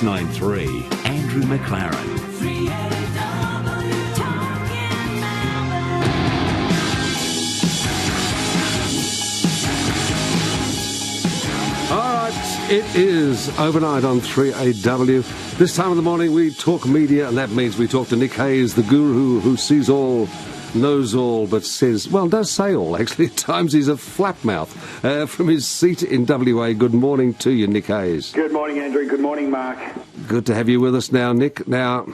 693, Andrew McLaren. All right, it is overnight on 3AW. This time of the morning we talk media, and that means we talk to Nick Hayes, the guru who sees all, knows all, but says, well, does say all, actually. At times he's a flapmouth. From his seat in WA, good morning to you, Nick Hayes. Good morning, Andrew. Good morning, Mark. Good to have you with us now, Nick. Now,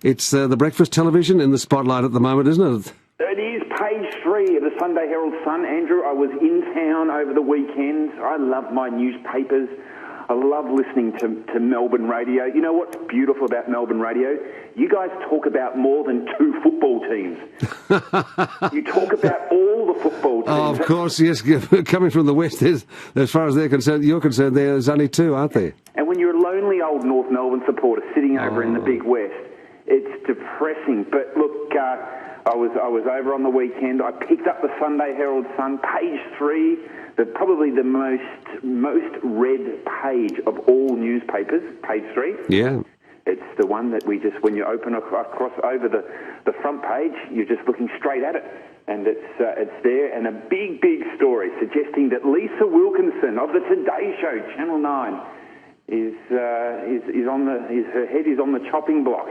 it's the breakfast television in the spotlight at the moment, isn't it? It is page 3 of the Sunday Herald Sun. Andrew, I was in town over the weekend. I love my newspapers. I love listening to Melbourne radio. You know what's beautiful about Melbourne radio? You guys talk about more than 2 football teams. You talk about all the football teams. Oh, of course, yes. Coming from the West, as far as you're concerned, there's only 2, aren't there? And when you're a lonely old North Melbourne supporter sitting over in the Big West, it's depressing. But look, I was over on the weekend. I picked up the Sunday Herald Sun, page 3, probably the most read page of all newspapers, page 3. Yeah. It's the one that when you open across over the front page, you're just looking straight at it. And it's there, and a big story suggesting that Lisa Wilkinson of the Today Show, Channel 9, her head is on the chopping block.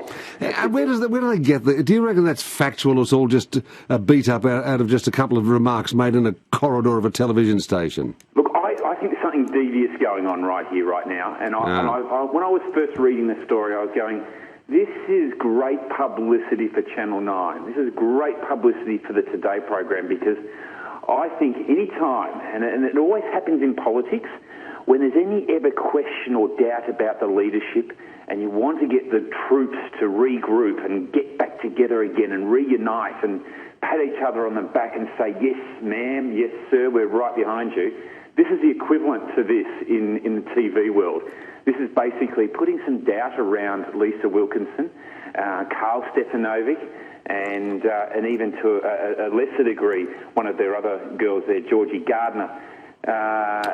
Where do they get that? Do you reckon that's factual, or it's all just a beat up out of just a couple of remarks made in a corridor of a television station? Look, I think there's something devious going on right here, right now. And when I was first reading the story, I was going, this is great publicity for Channel 9. This is great publicity for the Today program, because I think any time, and it always happens in politics, when there's any ever question or doubt about the leadership and you want to get the troops to regroup and get back together again and reunite and pat each other on the back and say, yes, ma'am, yes, sir, we're right behind you, this is the equivalent to this in the TV world. This is basically putting some doubt around Lisa Wilkinson, Carl Stefanovic, and even to a lesser degree, one of their other girls there, Georgie Gardner.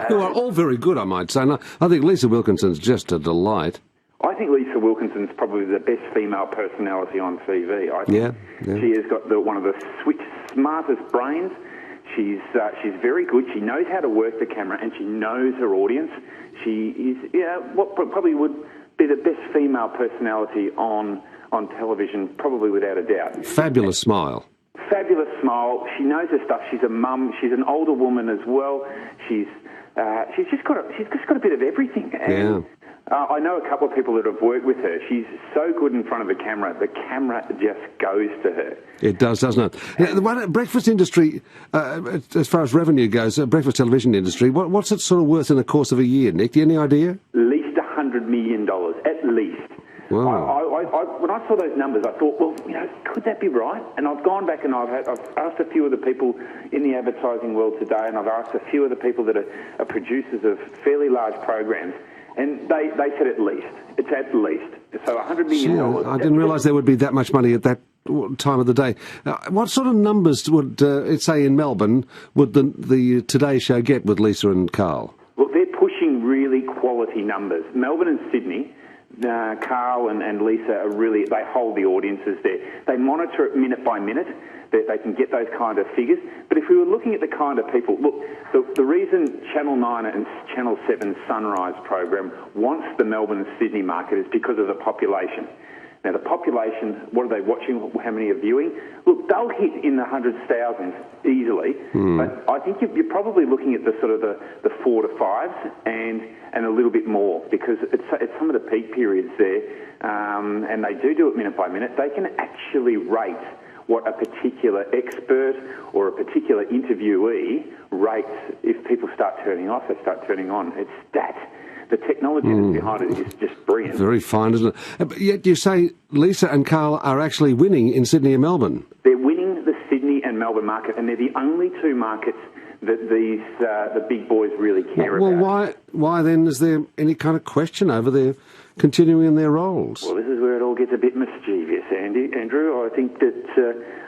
Who are all very good, I might say. I think Lisa Wilkinson's just a delight. I think Lisa Wilkinson's probably the best female personality on TV. I think she has got one of the smartest brains. She's very good. She knows how to work the camera, and she knows her audience. She is what probably would be the best female personality on television, probably without a doubt. Fabulous smile. Fabulous smile. She knows her stuff. She's a mum. She's an older woman as well. She's just got a bit of everything. And, I know a couple of people that have worked with her. She's so good in front of the camera. The camera just goes to her. It does, doesn't it? The breakfast industry, as far as revenue goes, breakfast television industry, what's it sort of worth in the course of a year, Nick? Do you have any idea? At least $100 million, at least. Wow. When I saw those numbers, I thought, well, could that be right? And I've gone back and I've asked a few of the people in the advertising world today, and I've asked a few of the people that are producers of fairly large programs, and they said at least. It's at least. So $100 million. I didn't realise there would be that much money at that time of the day. What sort of numbers would, say in Melbourne, would the Today Show get with Lisa and Carl? Well, they're pushing really quality numbers. Melbourne and Sydney, Carl and Lisa are really, they hold the audiences there. They monitor it minute by minute, that they can get those kind of figures. But if we were looking at the kind of people, look, the reason Channel 9 and Channel 7 Sunrise program wants the Melbourne and Sydney market is because of the population. Now, the population, what are they watching? How many are viewing? Look, they'll hit in the hundreds of thousands easily, but I think you're probably looking at the sort of the 4 to 5s and a little bit more, because it's some of the peak periods there, and they do it minute by minute. They can actually rate what a particular expert or a particular interviewee rates. If people start turning off, they start turning on. It's that. The technology that's behind it is just brilliant. Very fine, isn't it? But yet you say Lisa and Carl are actually winning in Sydney and Melbourne. They're winning the Sydney and Melbourne market, and they're the only 2 markets that the big boys really care about. Well, why then is there any kind of question over their continuing in their roles? Well, this is where it all gets a bit mischievous, Andrew. I think that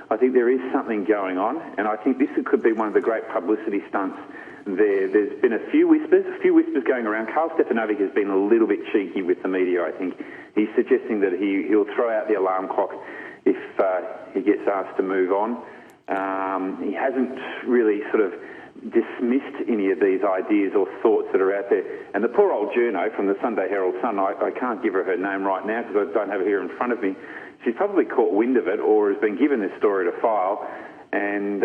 there is something going on, and I think this could be one of the great publicity stunts There's been a few whispers going around. Karl Stefanovic has been a little bit cheeky with the media, I think. He's suggesting that he'll throw out the alarm clock if he gets asked to move on. He hasn't really sort of dismissed any of these ideas or thoughts that are out there. And the poor old journo from the Sunday Herald Sun, I can't give her name right now because I don't have it here in front of me. She's probably caught wind of it or has been given this story to file, and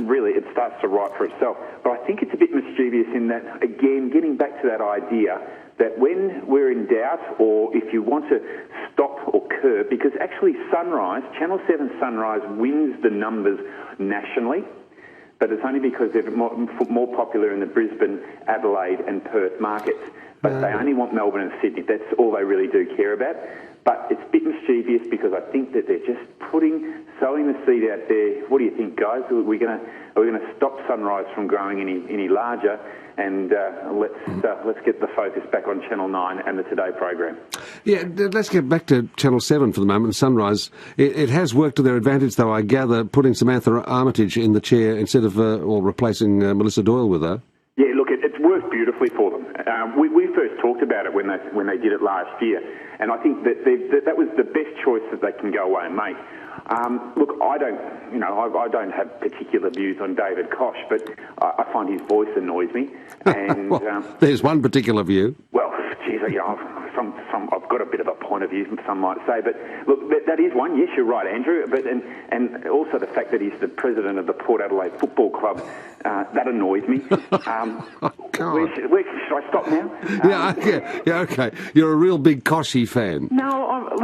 really it starts to write for itself. But I think it's a bit mischievous in that, again, getting back to that idea that when we're in doubt or if you want to stop or curb, because actually Sunrise, Channel 7 Sunrise wins the numbers nationally, but it's only because they're more popular in the Brisbane, Adelaide and Perth markets. But they only want Melbourne and Sydney. That's all they really do care about. But it's a bit mischievous because I think that they're just sowing the seed out there. What do you think, guys? Are we going to stop Sunrise from growing any larger? And let's get the focus back on Channel 9 and the Today program. Yeah, let's get back to Channel 7 for the moment, Sunrise. It has worked to their advantage, though, I gather, putting Samantha Armitage in the chair instead of or replacing Melissa Doyle with her. Yeah, look, it's worked beautifully for them. We first talked about it when they did it last year, and I think that was the best choice that they can go away and make. Look, I don't have particular views on David Koch, but I find his voice annoys me. And well, there's one particular view. Well, geez, I've got a bit of a point of view, some might say, but look, that is one. Yes, you're right, Andrew. But and also the fact that he's the president of the Port Adelaide Football Club, that annoys me. Should I stop now? Yeah, okay. You're a real big Koshy fan. No, I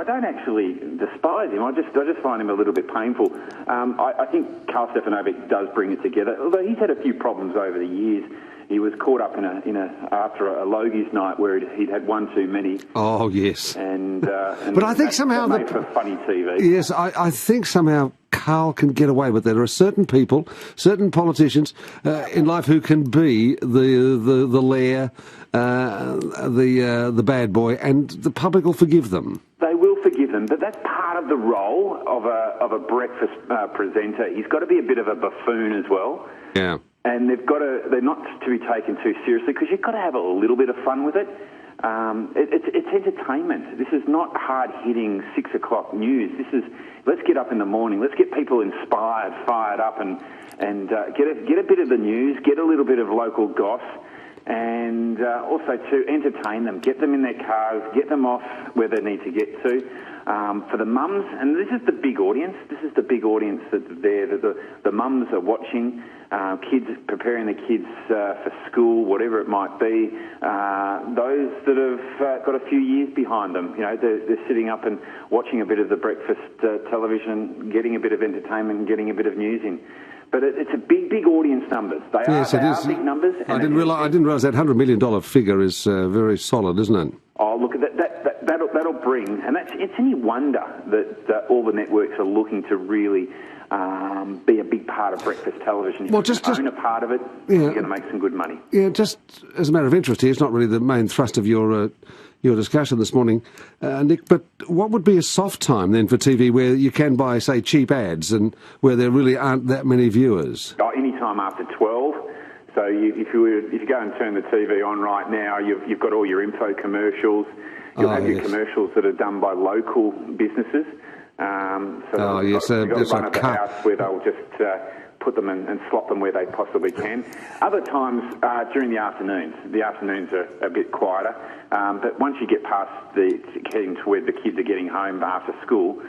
don't actually despise him. I just find him a little bit painful. I think Karl Stefanovic does bring it together, although he's had a few problems over the years. He was caught up after a Logies night where he'd had one too many. Oh yes. But I think somehow that made for funny TV. Yes, I think somehow Karl can get away with it. There are certain people, certain politicians in life who can be the lair, the bad boy, and the public will forgive them. They will forgive them, but that's part of the role of a breakfast presenter. He's got to be a bit of a buffoon as well. Yeah. And they're not to be taken too seriously because you've got to have a little bit of fun with it. It's entertainment. This is not hard-hitting 6 o'clock news. This is, let's get up in the morning, let's get people inspired, fired up, and get a bit of the news, get a little bit of local goss, and also to entertain them, get them in their cars, get them off where they need to get to. For the mums, and this is the big audience. This is the big audience that's there. The mums are watching, kids preparing the kids for school, whatever it might be. Those that have got a few years behind them, they're sitting up and watching a bit of the breakfast television, getting a bit of entertainment, and getting a bit of news in. But it's a big audience numbers. They are big numbers. I didn't realise that $100 million figure is very solid, isn't it? Oh, look, that'll bring, and it's any wonder that all the networks are looking to really be a big part of breakfast television. If you own a part of it, you're going to make some good money. Yeah, just as a matter of interest here, it's not really the main thrust of your discussion this morning, Nick, but what would be a soft time then for TV where you can buy, say, cheap ads and where there really aren't that many viewers? Any time after 12. So if you go and turn the TV on right now, you've got all your info commercials. You'll have your commercials that are done by local businesses. They've got one at the house where they'll just put them and slot them where they possibly can. Other times during the afternoons. The afternoons are a bit quieter. But once you get past getting to where the kids are getting home after school,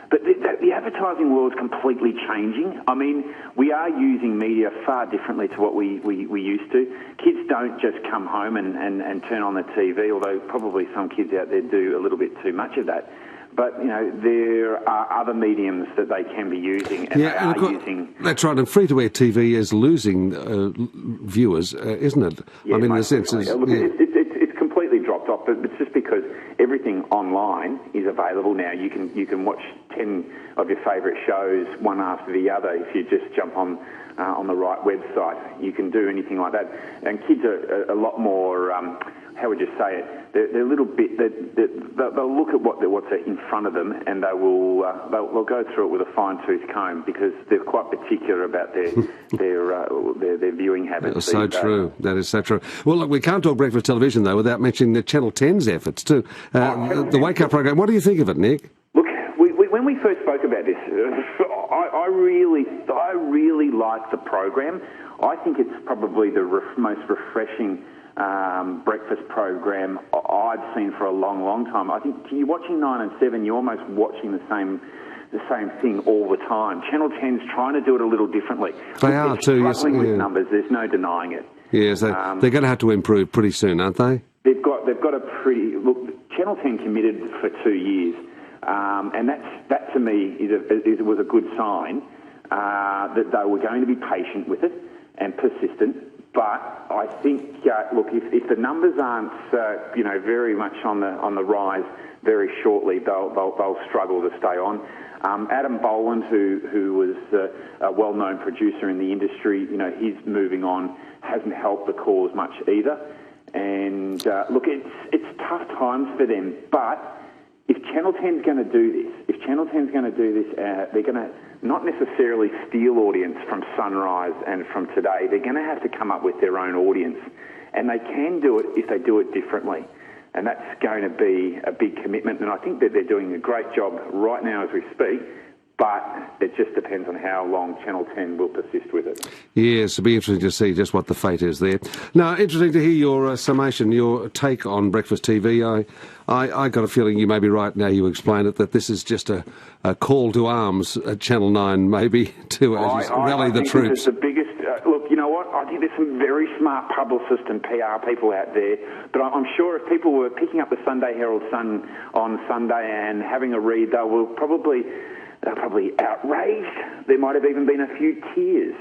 but the advertising world is completely changing. I mean, we are using media far differently to what we used to. Kids don't just come home and turn on the TV, although probably some kids out there do a little bit too much of that. But, there are other mediums that they can be using, and they are using... That's right, and free-to-air TV is losing viewers, isn't it? Yeah, I mean, in the sense is... Look, it's completely dropped off, but it's just because everything online is available now. You can watch 10 of your favourite shows one after the other if you just jump on the right website. You can do anything like that. And kids are a lot more how would you say it? They're a little bit. They'll look at what's in front of them, and they'll go through it with a fine-tooth comb because they're quite particular about their viewing habits. That's so true. That is so true. Well, look, we can't talk breakfast television though without mentioning the Channel 10's efforts too. The Wake Up program. What do you think of it, Nick? Look, when we first spoke about this, I really like the program. I think it's probably the most refreshing breakfast program I've seen for a long, long time. I think you're watching 9 and 7, you're almost watching the same thing all the time. Channel 10's trying to do it a little differently. They are too. Yes, with numbers. There's no denying it. Yes, they're going to have to improve pretty soon, aren't they? They've got a pretty look. Channel 10 committed for 2 years, and that to me was a good sign that they were going to be patient with it and persistent. But I think, look, if the numbers aren't, very much on the rise very shortly, they'll struggle to stay on. Adam Boland, who was a well-known producer in the industry, his moving on hasn't helped the cause much either. And look, it's tough times for them. But if Channel 10's going to do this, they're going to not necessarily steal audience from Sunrise and from Today. They're going to have to come up with their own audience. And they can do it if they do it differently. And that's going to be a big commitment. And I think that they're doing a great job right now as we speak. But it just depends on how long Channel 10 will persist with it. Yes, it'll be interesting to see just what the fate is there. Now, interesting to hear your summation, your take on breakfast TV. I got a feeling you may be right now you explain it, that this is just a call to arms at Channel 9 maybe to rally the troops. This is the biggest... look, you know what? I think there's some very smart publicists and PR people out there, but I'm sure if people were picking up the Sunday Herald Sun on Sunday and having a read, they're probably outraged. There might have even been a few tears.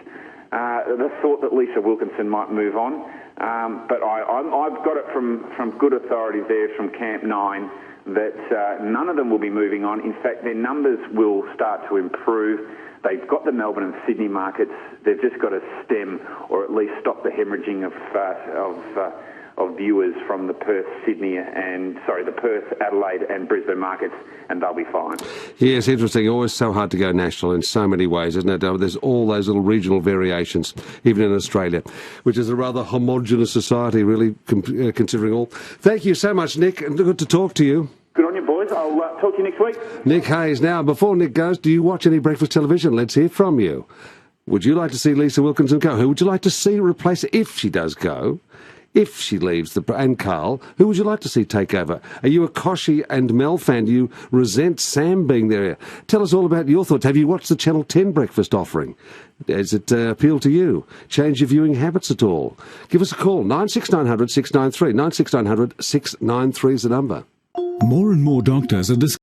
The thought that Lisa Wilkinson might move on. But I've got it from good authorities there from Camp 9 that none of them will be moving on. In fact, their numbers will start to improve. They've got the Melbourne and Sydney markets. They've just got to stem or at least stop the hemorrhaging of viewers from the Perth, Adelaide and Brisbane markets, and they'll be fine. Yes, interesting. Always so hard to go national in so many ways, isn't it? There's all those little regional variations, even in Australia, which is a rather homogenous society, really, considering all. Thank you so much, Nick, and good to talk to you. Good on you, boys. I'll talk to you next week. Nick Hayes. Now, before Nick goes, do you watch any breakfast television? Let's hear from you. Would you like to see Lisa Wilkinson go? Who would you like to see replace her if she does go? If she leaves, and Carl, who would you like to see take over? Are you a Koshy and Mel fan? Do you resent Sam being there? Tell us all about your thoughts. Have you watched the Channel 10 breakfast offering? Does it appeal to you? Change your viewing habits at all? Give us a call, 96900 693. 96900 693 is the number. More and more doctors are